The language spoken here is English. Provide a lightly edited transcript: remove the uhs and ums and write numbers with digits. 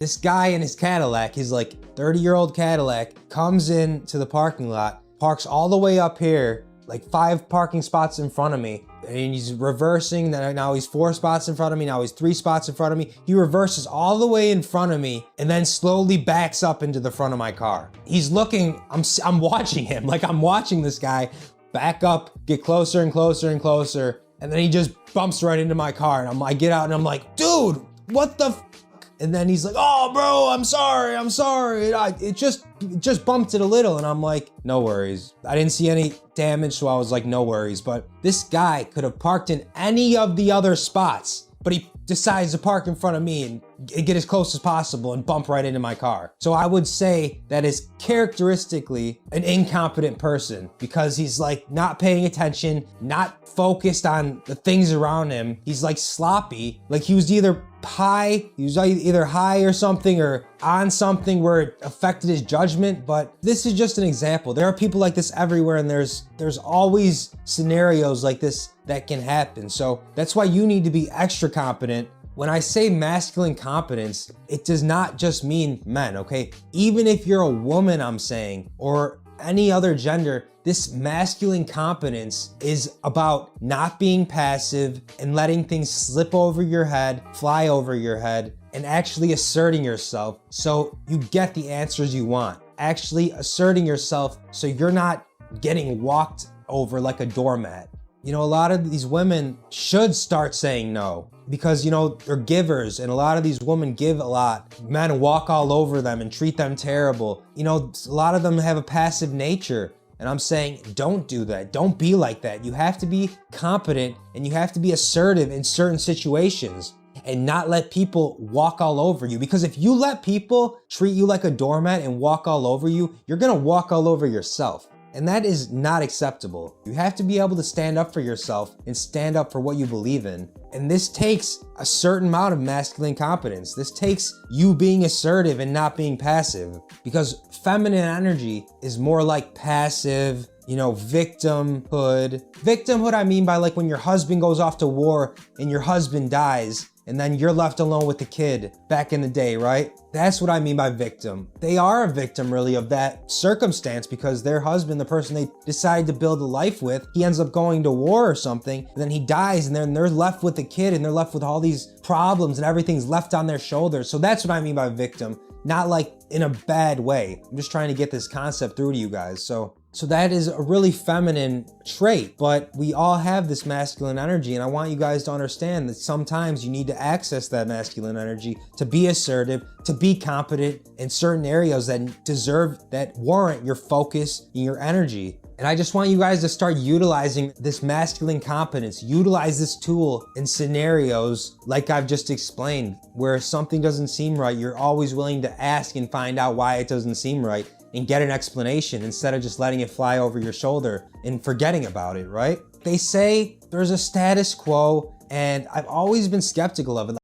This guy in his Cadillac, his like 30-year-old Cadillac, comes into the parking lot, parks all the way up here, like 5 parking spots in front of me, and he's reversing. Now he's 4 spots in front of me, now he's 3 spots in front of me. He reverses all the way in front of me and then slowly backs up into the front of my car. He's looking, I'm watching him, like I'm watching this guy back up, get closer and closer and closer, and then he just bumps right into my car, and I get out and I'm like, dude, what the f? And then he's like, oh bro, I'm sorry. It just bumped it a little. And I'm like, no worries. I didn't see any damage, so I was like, no worries. But this guy could have parked in any of the other spots, but he decides to park in front of me and get as close as possible and bump right into my car. So I would say that is characteristically an incompetent person, because he's like not paying attention, not focused on the things around him. He's like sloppy, like he was either high or something, or on something where it affected his judgment. But this is just an example. There are people like this everywhere, and there's always scenarios like this that can happen. So that's why you need to be extra competent. When I say masculine competence, it does not just mean men, okay? Even if you're a woman, I'm saying, or any other gender, this masculine competence is about not being passive and letting things slip over your head, fly over your head, and actually asserting yourself so you get the answers you want. Actually asserting yourself so you're not getting walked over like a doormat. You know, a lot of these women should start saying no, because, you know, they're givers, and a lot of these women give a lot. Men walk all over them and treat them terrible. You know, a lot of them have a passive nature. And I'm saying, don't do that. Don't be like that. You have to be competent, and you have to be assertive in certain situations and not let people walk all over you. Because if you let people treat you like a doormat and walk all over you, you're gonna walk all over yourself. And that is not acceptable. You have to be able to stand up for yourself and stand up for what you believe in. And this takes a certain amount of masculine competence. This takes you being assertive and not being passive, because feminine energy is more like passive, you know, victimhood. Victimhood, I mean by like when your husband goes off to war and your husband dies, and then you're left alone with the kid back in the day, right? That's what I mean by victim. They are a victim really of that circumstance, because their husband, the person they decided to build a life with, he ends up going to war or something, and then he dies, and then they're left with the kid, and they're left with all these problems, and everything's left on their shoulders. So that's what I mean by victim, not like in a bad way. I'm just trying to get this concept through to you guys. So that is a really feminine trait, but we all have this masculine energy, and I want you guys to understand that sometimes you need to access that masculine energy to be assertive, to be competent in certain areas that warrant your focus and your energy. And I just want you guys to start utilizing this masculine competence. Utilize this tool in scenarios like I've just explained, where something doesn't seem right. You're always willing to ask and find out why it doesn't seem right, and get an explanation instead of just letting it fly over your shoulder and forgetting about it, right? They say there's a status quo, and I've always been skeptical of it.